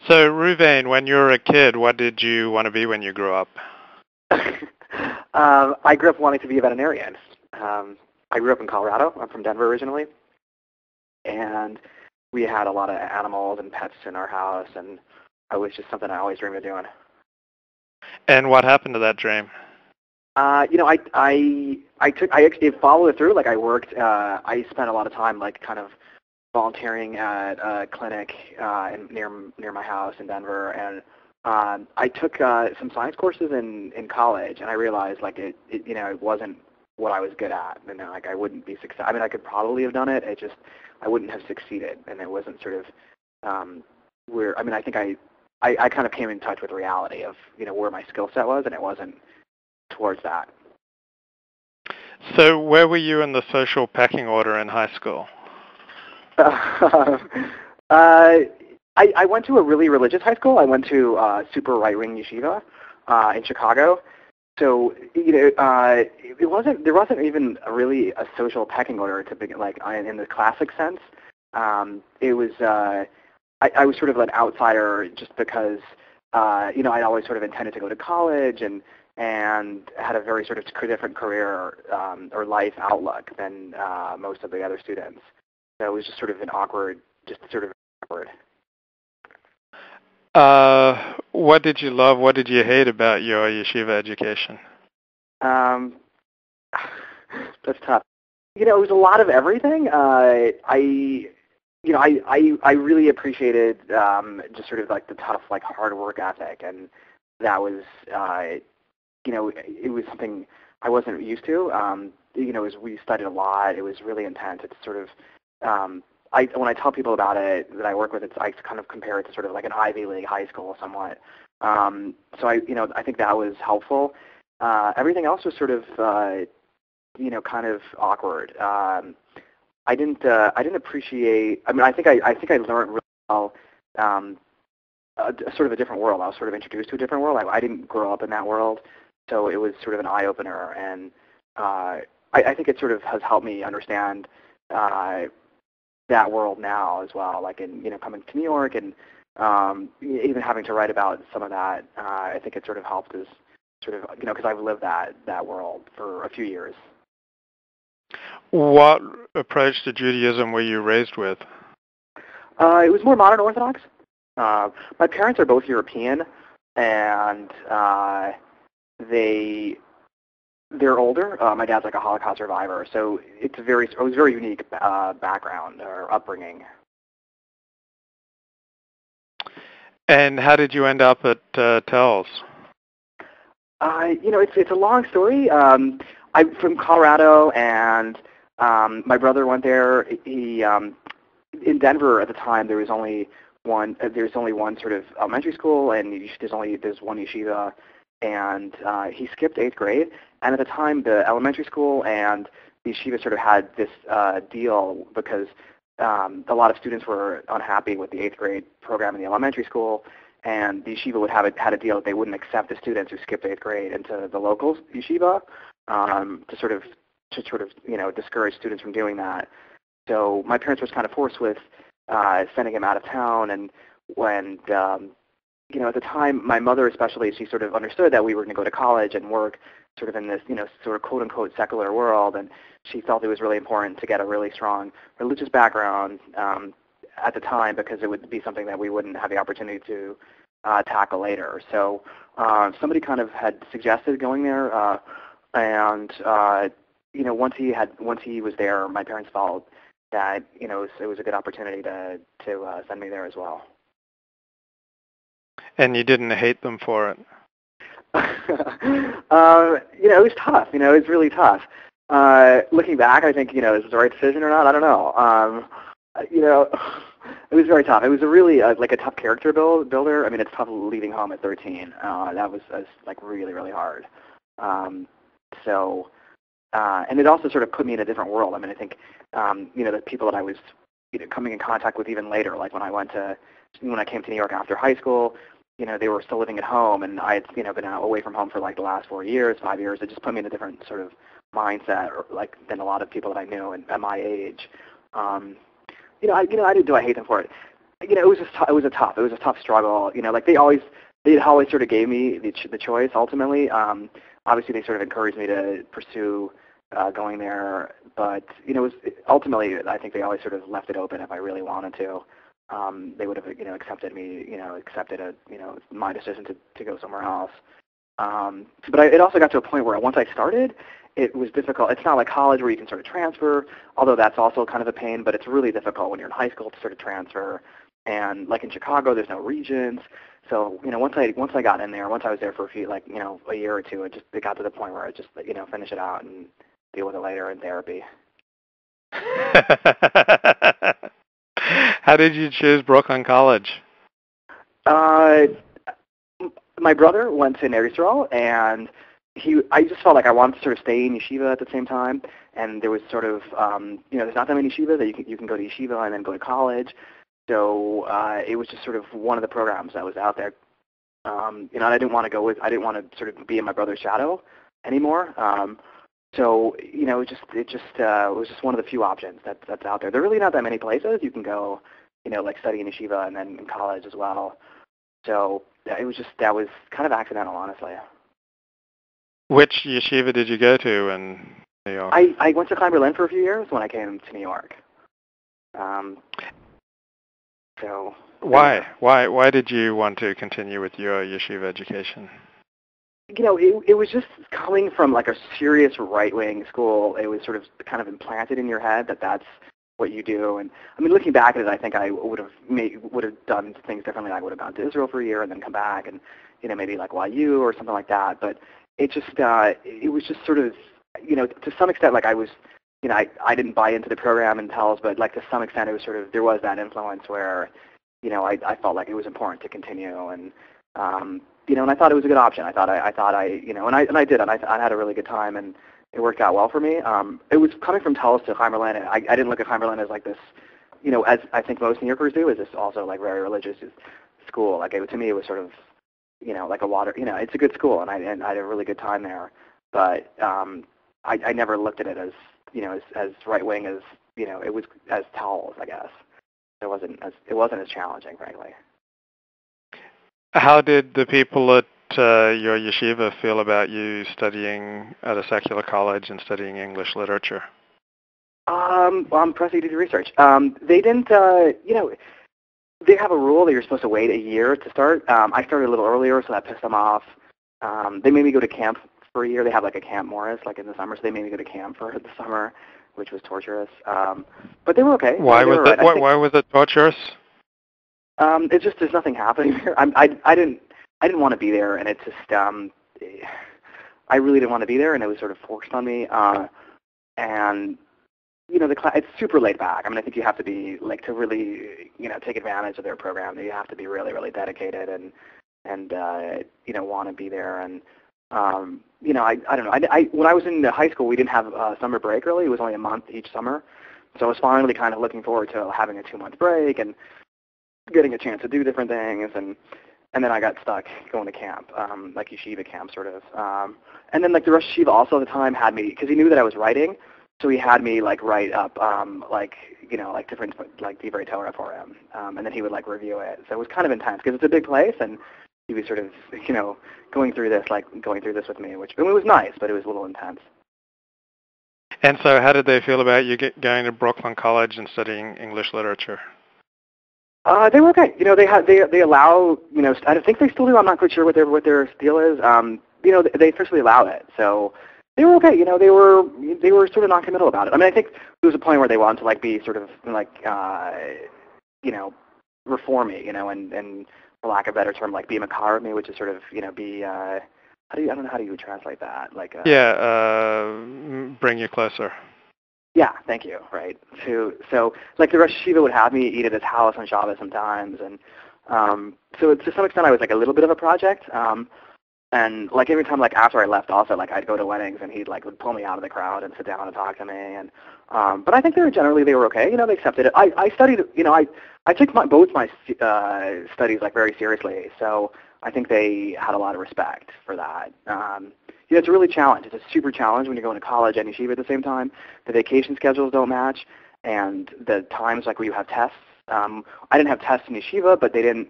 So, Reuven, when you were a kid, what did you want to be when you grew up? I grew up wanting to be a veterinarian. I grew up in Colorado. I'm from Denver originally, and we had a lot of animals and pets in our house, and it was just something I always dreamed of doing. And what happened to that dream? I actually followed it through. Like I spent a lot of time like kind of volunteering at a clinic near my house in Denver, and I took some science courses in college, and I realized like it wasn't what I was good at, and like I wouldn't be success. I mean, I could probably have done it. It just I wouldn't have succeeded, and it wasn't sort of where. I mean, I think I kind of came in touch with reality of where my skill set was, and it wasn't towards that. So, where were you in the social pecking order in high school? I went to a really religious high school. I went to super right-wing yeshiva in Chicago. So there wasn't even really a social pecking order to begin, like in the classic sense. It was I was sort of an outsider just because I'd always sort of intended to go to college and had a very sort of different career or life outlook than most of the other students. So it was just sort of awkward. What did you love? What did you hate about your yeshiva education? That's tough. It was a lot of everything. I really appreciated just sort of like the tough, like hard work ethic, and that was, it was something I wasn't used to. We studied a lot. It was really intense. It's sort of, when I tell people about it that I work with, I kind of compare it to sort of like an Ivy League high school somewhat. So I think that was helpful. Everything else was sort of, kind of awkward. I didn't appreciate. I mean, I think I learned really well. Sort of a different world. I was sort of introduced to a different world. I didn't grow up in that world, so it was sort of an eye opener. And I think it sort of has helped me understand that world now as well. Like in coming to New York and even having to write about some of that. I think it sort of helped as sort of because I've lived that world for a few years. What approach to Judaism were you raised with? It was more modern Orthodox. My parents are both European, and they're older. My dad's like a Holocaust survivor, so it was a very unique background or upbringing. And how did you end up at TELS? It's a long story. I'm from Colorado, and my brother went there. He in Denver at the time. There was only one. There's only one sort of elementary school, and there's one yeshiva. And he skipped 8th grade. And at the time, the elementary school and the yeshiva sort of had this deal because a lot of students were unhappy with the 8th grade program in the elementary school, and the yeshiva had a deal that they wouldn't accept the students who skipped 8th grade into the local yeshiva to sort of discourage students from doing that. So my parents were kind of forced with sending him out of town, and when at the time, my mother especially, she sort of understood that we were going to go to college and work sort of in this, sort of quote-unquote secular world, and she felt it was really important to get a really strong religious background at the time because it would be something that we wouldn't have the opportunity to tackle later. So somebody kind of had suggested going there, and once he was there, my parents felt that it was a good opportunity to send me there as well. And you didn't hate them for it? It was tough. It was really tough. Looking back, I think, is it the right decision or not? I don't know. It was very tough. It was a really like a tough character builder. I mean, it's tough leaving home at 13. That was like really, really hard. And it also sort of put me in a different world. I mean, I think, the people that I was coming in contact with even later, like when I came to New York after high school, they were still living at home, and I had, been away from home for like the last 5 years. It just put me in a different sort of mindset, than a lot of people that I knew at my age. I hate them for it. it was a tough struggle. Like they always sort of gave me the choice ultimately. Obviously they sort of encouraged me to pursue going there, but ultimately I think they always sort of left it open if I really wanted to. They would have accepted my decision to go somewhere else. But it also got to a point where once I started, it was difficult. It's not like college where you can sort of transfer, although that's also kind of a pain, but it's really difficult when you're in high school to sort of transfer. And like in Chicago, there's no regions. So, once I got in there, once I was there for a year or two, it got to the point where I just, finish it out and deal with it later in therapy. How did you choose Brooklyn College? My brother went to Eretz, and I just felt like I wanted to sort of stay in yeshiva at the same time. And there was sort of, there's not that many yeshivas that you can go to yeshiva and then go to college. So it was just sort of one of the programs that was out there. And I didn't want to sort of be in my brother's shadow anymore. So it was just one of the few options that's out there. There are really not that many places you can go, like study in yeshiva and then in college as well. So that was kind of accidental, honestly. Which yeshiva did you go to in New York? I went to Klein Berlin for a few years when I came to New York. So why did you want to continue with your yeshiva education? It was just coming from like a serious right-wing school. It was sort of kind of implanted in your head that that's what you do. And I mean, looking back at it, I think I would have done things differently. I would have gone to Israel for a year and then come back and maybe like YU or something like that. But it was just sort of to some extent like I was I didn't buy into the program in TELS, but like to some extent it was sort of there was that influence where I felt like it was important to continue and and I thought it was a good option. I did, and I had a really good time, and it worked out well for me. It was coming from TELS to Klein Berlin, and I didn't look at Klein Berlin as like this, as I think most New Yorkers do, is this also like very religious school. Like to me, it was sort of, like a water, it's a good school, and I had a really good time there. But I never looked at it as, as right wing as, it was as TELS, I guess. It wasn't as challenging, frankly. How did the people at your yeshiva feel about you studying at a secular college and studying English literature? Well, I'm pressing to do research. They didn't, they have a rule that you're supposed to wait a year to start. I started a little earlier, so that pissed them off. They made me go to camp for a year. They have like a Camp Morris, like in the summer, so they made me go to camp for the summer, which was torturous. But they were okay. Why was it torturous? It's just there's nothing happening there. I didn't want to be there, and it just I really didn't want to be there, and it was sort of forced on me. And the class, it's super laid back. I mean, I think you have to be like to really take advantage of their program. You have to be really really dedicated and want to be there. And I don't know. When I was in high school, we didn't have summer break really. It was only a month each summer, so I was finally kind of looking forward to having a 2-month break and getting a chance to do different things, and then I got stuck going to camp, like yeshiva camp sort of. And then like the Rosh Yeshiva also at the time had me, because he knew that I was writing, so he had me like write up like different like Divrei Torah for him, and then he would like review it. So it was kind of intense because it's a big place, and he was sort of going through this with me, which it was nice, but it was a little intense. And so how did they feel about you going to Brooklyn College and studying English literature? They were okay. They allow, I think they still do. I'm not quite sure what their deal is. They officially allow it. So they were okay. They were sort of non-committal about it. I mean, I think there was a point where they wanted to like be sort of like, reformy, and for lack of a better term, like be makar of me, which is sort of, be, I don't know how do you translate that? Like, bring you closer. Yeah, thank you. Right. So like the Rosh Yeshiva would have me eat at his house on Shabbos sometimes, and so to some extent I was like a little bit of a project. And like every time like after I left, also like I'd go to weddings and he'd like would pull me out of the crowd and sit down and talk to me. And but I think they were okay. They accepted it. I studied. I took both my studies like very seriously. So I think they had a lot of respect for that. It's a really challenge. It's a super challenge when you're going to college and yeshiva at the same time. The vacation schedules don't match, and the times like where you have tests I didn't have tests in yeshiva, but they didn't